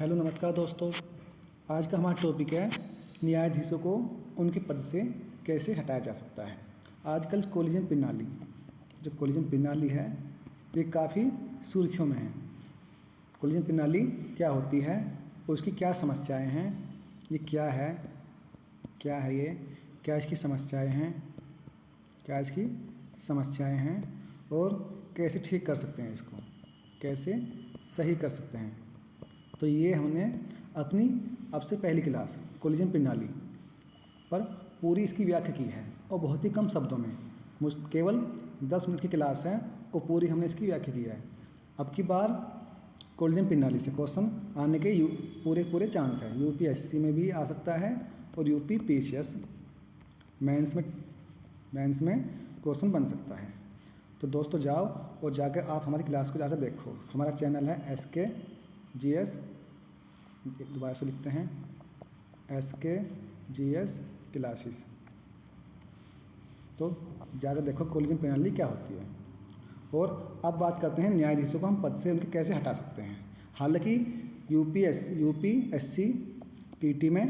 Hello नमस्कार दोस्तों। आज का हमारा टॉपिक है न्यायाधीशों को उनके पद से कैसे हटाया जा सकता है। आजकल कोलिजन प्रणाली है ये काफ़ी सुर्खियों में है। कोलिजन प्रणाली क्या होती है, उसकी क्या समस्याएं हैं, ये क्या है ये, क्या इसकी समस्याएं हैं और कैसे ठीक कर सकते हैं, इसको कैसे सही कर सकते हैं। तो ये हमने अपनी अब से पहली क्लास कोलिजन प्रणाली पर पूरी इसकी व्याख्या की है और बहुत ही कम शब्दों में, केवल 10 मिनट की क्लास है और पूरी हमने इसकी व्याख्या की है। अब की बार कोलिजन प्रणाली से क्वेश्चन आने के पूरे चांस है। यूपीएससी में भी आ सकता है और यूपीपीसीएस मेंस में क्वेश्चन बन सकता है। तो दोस्तों जाओ और जाकर आप हमारी क्लास को जाकर देखो। हमारा चैनल है SKGS, दोबारा से लिखते हैं SKGS क्लासेस। तो जाकर देखो कोलिजन प्रणाली क्या होती है। और अब बात करते हैं न्यायाधीशों को हम पद से उनके कैसे हटा सकते हैं। हालांकि यूपीएससी पीटी में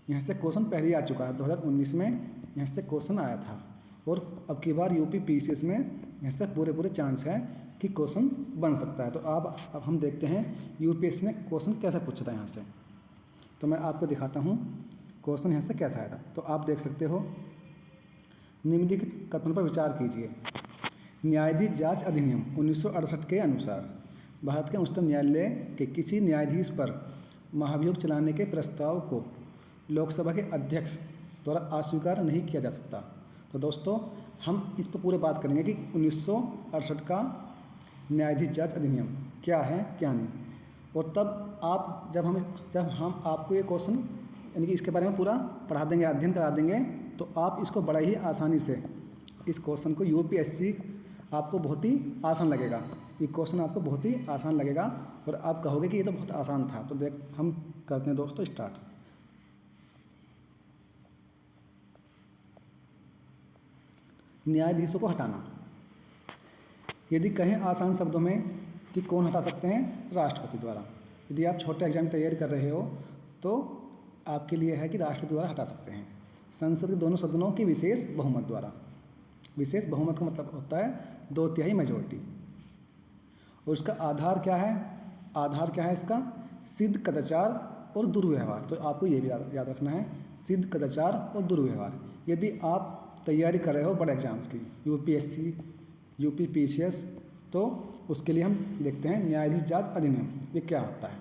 यहाँ से क्वेश्चन पहले ही आ चुका है, 2019 में यहाँ से क्वेश्चन आया था और अब की बार यूपीपीसीएस में यहाँ से पूरे चांस है कि क्वेश्चन बन सकता है। तो अब हम देखते हैं यूपीएससी ने क्वेश्चन कैसे पूछा था यहाँ से। तो मैं आपको दिखाता हूँ क्वेश्चन यहाँ से कैसा आया था। तो आप देख सकते हो, निम्नलिखित कथन पर विचार कीजिए। न्यायाधीश जांच अधिनियम 1968 के अनुसार भारत के उच्चतम न्यायालय के किसी न्यायाधीश पर महाभियोग चलाने के प्रस्ताव को लोकसभा के अध्यक्ष द्वारा अस्वीकार नहीं किया जा सकता। तो दोस्तों हम इस पर पूरे बात करेंगे कि 1968 का न्यायाधीश जांच अधिनियम क्या है क्या नहीं। और तब आप जब हम आपको ये क्वेश्चन यानी कि इसके बारे में पूरा पढ़ा देंगे, अध्ययन करा देंगे, तो आप इसको बड़ा ही आसानी से इस क्वेश्चन को यूपीएससी आपको बहुत ही आसान लगेगा। ये क्वेश्चन आपको बहुत ही आसान लगेगा और आप कहोगे कि ये तो बहुत आसान था। तो हम करते हैं दोस्तों स्टार्ट। न्यायाधीशों को हटाना। यदि कहें आसान शब्दों में कि कौन हटा सकते हैं, राष्ट्रपति द्वारा। यदि आप छोटे एग्जाम की तैयारी कर रहे हो तो आपके लिए है कि राष्ट्रपति द्वारा हटा सकते हैं। संसद के दोनों सदनों की विशेष बहुमत द्वारा। विशेष बहुमत का मतलब होता है 2/3 मेजोरिटी। और उसका आधार क्या है इसका? सिद्ध कदाचार और दुर्व्यवहार। तो आपको ये भी याद रखना है, सिद्ध कदाचार और दुर्व्यवहार। यदि आप तैयारी कर रहे हो बड़े एग्जाम्स की, यूपीएससी, यूपीपीसीएस, तो उसके लिए हम देखते हैं न्यायाधीश जांच अधिनियम ये क्या होता है।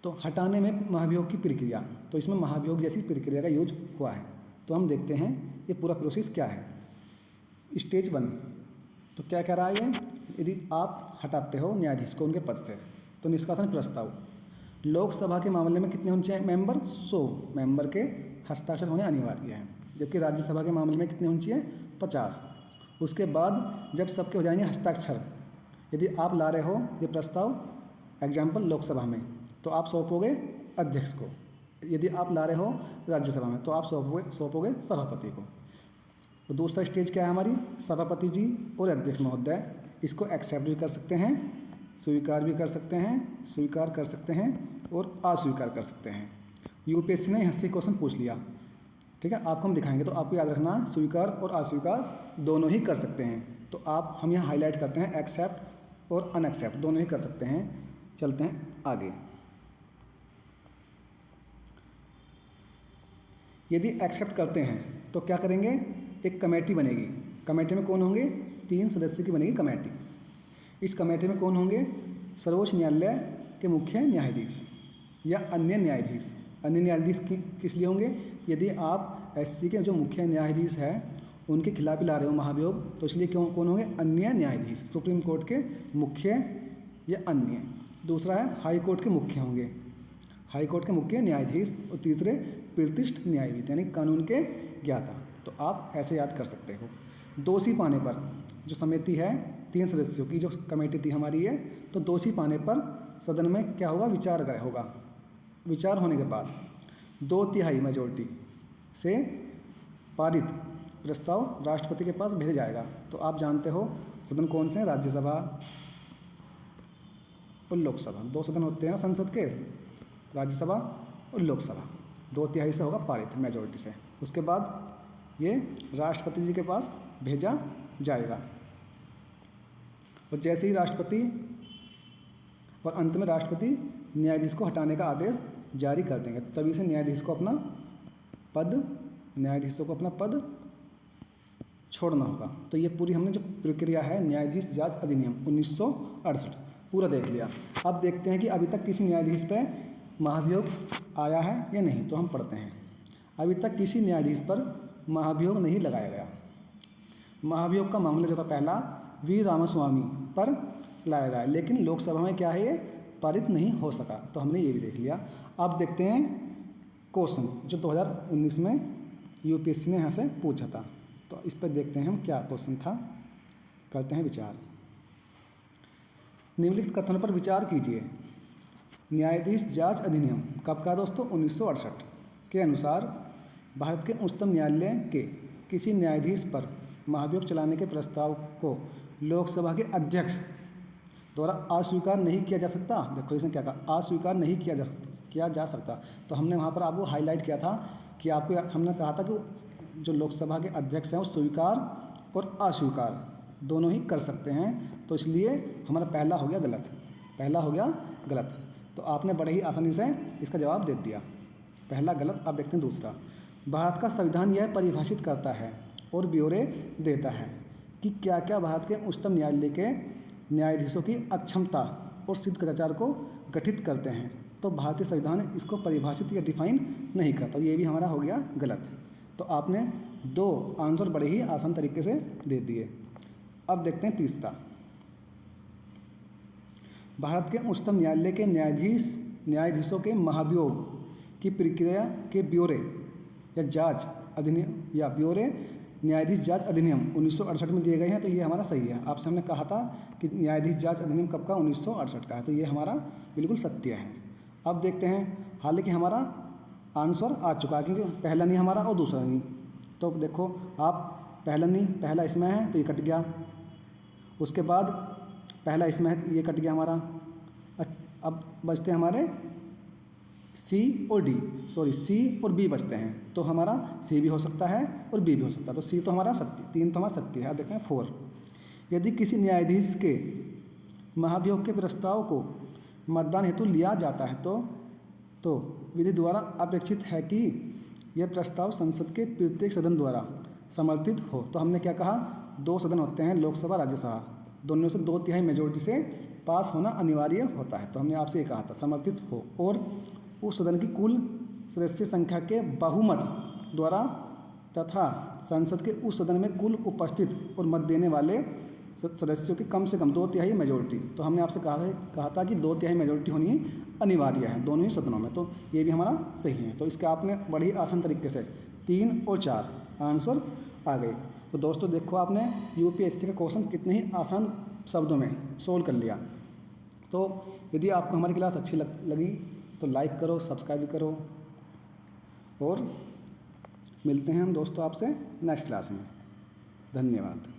तो हटाने में महाभियोग की प्रक्रिया, तो इसमें महाभियोग जैसी प्रक्रिया का यूज हुआ है। तो हम देखते हैं ये पूरा प्रोसेस क्या है। स्टेज 1, तो क्या कह रहा है ये? यदि आप हटाते हो न्यायाधीश को उनके पद से, तो निष्कासन प्रस्ताव। लोकसभा के मामले में कितने होने चाहिए मेंबर? 100 मेंबर के हस्ताक्षर होने अनिवार्य है। जबकि राज्यसभा के मामले में कितने होने चाहिए? 50। उसके बाद जब सबके हो जाएंगे हस्ताक्षर, यदि आप ला रहे हो ये प्रस्ताव एग्जाम्पल लोकसभा में, तो आप सौंपोगे अध्यक्ष को। यदि आप ला रहे हो राज्यसभा में, तो आप सौंपोगे सभापति को। तो दूसरा स्टेज क्या है हमारी? सभापति जी और अध्यक्ष महोदय इसको एक्सेप्ट भी कर सकते हैं, स्वीकार भी कर सकते हैं, स्वीकार कर सकते हैं और अस्वीकार कर सकते हैं। यूपीएससी ने यहाँ से क्वेश्चन पूछ लिया, ठीक है, आपको हम दिखाएंगे। तो आपको याद रखना स्वीकार और अस्वीकार दोनों ही कर सकते हैं। तो हम यहाँ हाईलाइट करते हैं एक्सेप्ट और अनएक्सेप्ट दोनों ही कर सकते हैं। चलते हैं आगे। यदि एक्सेप्ट करते हैं तो क्या करेंगे? एक कमेटी बनेगी। कमेटी में कौन होंगे? 3 सदस्य की बनेगी कमेटी। इस कमेटी में कौन होंगे? सर्वोच्च न्यायालय के मुख्य न्यायाधीश या अन्य न्यायाधीश। अन्य न्यायाधीश किस लिए होंगे? यदि आप एससी के जो मुख्य न्यायाधीश है उनके खिलाफ ला रहे हो महाभियोग, तो इसलिए कौन होंगे? अन्य न्यायाधीश, सुप्रीम कोर्ट के मुख्य या अन्य। दूसरा है हाई कोर्ट के मुख्य होंगे, हाई कोर्ट के मुख्य न्यायाधीश। और तीसरे प्रतिष्ठित न्यायविद यानी कानून के ज्ञाता। तो आप ऐसे याद कर सकते हो। दोषी पाने पर जो समिति है 3 सदस्यों की जो कमेटी थी हमारी ये, तो दोषी पाने पर सदन में क्या होगा? विचार होगा। विचार होने के बाद 2/3 मेजोरिटी से पारित प्रस्ताव राष्ट्रपति के पास भेजा जाएगा। तो आप जानते हो सदन कौन से हैं? राज्यसभा और लोकसभा, 2 सदन होते हैं संसद के, राज्यसभा और लोकसभा, 2/3 से होगा पारित मेजोरिटी से। उसके बाद ये राष्ट्रपति जी के पास भेजा जाएगा और जैसे ही राष्ट्रपति और अंत में राष्ट्रपति न्यायाधीश को हटाने का आदेश जारी कर देंगे, तभी से न्यायाधीशों को अपना पद छोड़ना होगा। तो ये पूरी हमने जो प्रक्रिया है न्यायाधीश जांच अधिनियम 1968 पूरा देख लिया। अब देखते हैं कि अभी तक किसी न्यायाधीश पे महाभियोग आया है या नहीं, तो हम पढ़ते हैं। अभी तक किसी न्यायाधीश पर महाभियोग नहीं लगाया गया। महाभियोग का मामला जो था पहला वी रामास्वामी पर लाया गया, लेकिन लोकसभा में क्या है ये पारित नहीं हो सका, तो हमने ये भी देख लिया। अब देखते हैं क्वेश्चन जो 2019 में यूपीएससी ने यहाँ से पूछा था, तो इस पर देखते हैं हम क्या क्वेश्चन था, करते हैं विचार। निम्नलिखित कथन पर विचार कीजिए। न्यायाधीश जांच अधिनियम कब का दोस्तों 1968 के अनुसार भारत के उच्चतम न्यायालय के किसी न्यायाधीश पर महाभियोग चलाने के प्रस्ताव को लोकसभा के अध्यक्ष द्वारा अस्वीकार नहीं किया जा सकता। देखो इसने क्या कहा, अस्वीकार नहीं किया जा सकता। तो हमने वहाँ पर आपको हाईलाइट किया था कि आपको हमने कहा था कि जो लोकसभा के अध्यक्ष हैं वो स्वीकार और अस्वीकार दोनों ही कर सकते हैं, तो इसलिए हमारा पहला हो गया गलत। तो आपने बड़े ही आसानी से इसका जवाब दे दिया, पहला गलत। अब देखते हैं दूसरा। भारत का संविधान यह परिभाषित करता है और ब्यौरे देता है कि क्या क्या भारत के उच्चतम न्यायालय के न्यायाधीशों की अक्षमता और सिद्ध कदाचार को गठित करते हैं। तो भारतीय संविधान इसको परिभाषित या डिफाइन नहीं करता, ये भी हमारा हो गया गलत। तो आपने 2 आंसर बड़े ही आसान तरीके से दे दिए। अब देखते हैं तीसरा। भारत के उच्चतम न्यायालय के न्यायाधीशों के महाभियोग की प्रक्रिया के ब्यौरे या जांच अधिनियम या ब्यौरे न्यायाधीश जांच अधिनियम 1968 में दिए गए हैं, तो ये हमारा सही है। आपसे हमने कहा था कि न्यायाधीश जांच अधिनियम कब का 1968 का है, तो ये हमारा बिल्कुल सत्य है। अब देखते हैं, हालांकि हमारा आंसर आ चुका है क्योंकि पहला नहीं हमारा और दूसरा नहीं। तो देखो आप पहला इसमें है तो ये कट गया, उसके बाद पहला इसमें है ये कट गया हमारा। अब बचते हमारे सी और बी बचते हैं, तो हमारा सी भी हो सकता है और बी भी हो सकता है। तो सी तो हमारा सत्य, 3 तो हमारा सत्य है। अब देखते हैं 4। यदि किसी न्यायाधीश के महाभियोग के प्रस्ताव को मतदान हेतु लिया जाता है तो विधि द्वारा अपेक्षित है कि यह प्रस्ताव संसद के प्रत्येक सदन द्वारा समर्थित हो। तो हमने क्या कहा, 2 सदन होते हैं लोकसभा राज्यसभा, दोनों से 2/3 मेजोरिटी से पास होना अनिवार्य होता है। तो हमने आपसे ये कहा था समर्थित हो, और उस सदन की कुल सदस्य संख्या के बहुमत द्वारा तथा संसद के उस सदन में कुल उपस्थित और मत देने वाले सदस्यों की कम से कम 2/3 मेजोरिटी। तो हमने आपसे कहा था कि 2/3 मेजोरिटी होनी अनिवार्य है दोनों ही सदनों में, तो ये भी हमारा सही है। तो इसके आपने बड़ी आसान तरीके से 3 और 4 आंसर आ गए। तो दोस्तों देखो आपने यूपीएससी का क्वेश्चन कितने ही आसान शब्दों में सोल्व कर लिया। तो यदि आपको हमारी क्लास अच्छी लगी तो लाइक करो, सब्सक्राइब करो, और मिलते हैं हम दोस्तों आपसे नेक्स्ट क्लास में। धन्यवाद।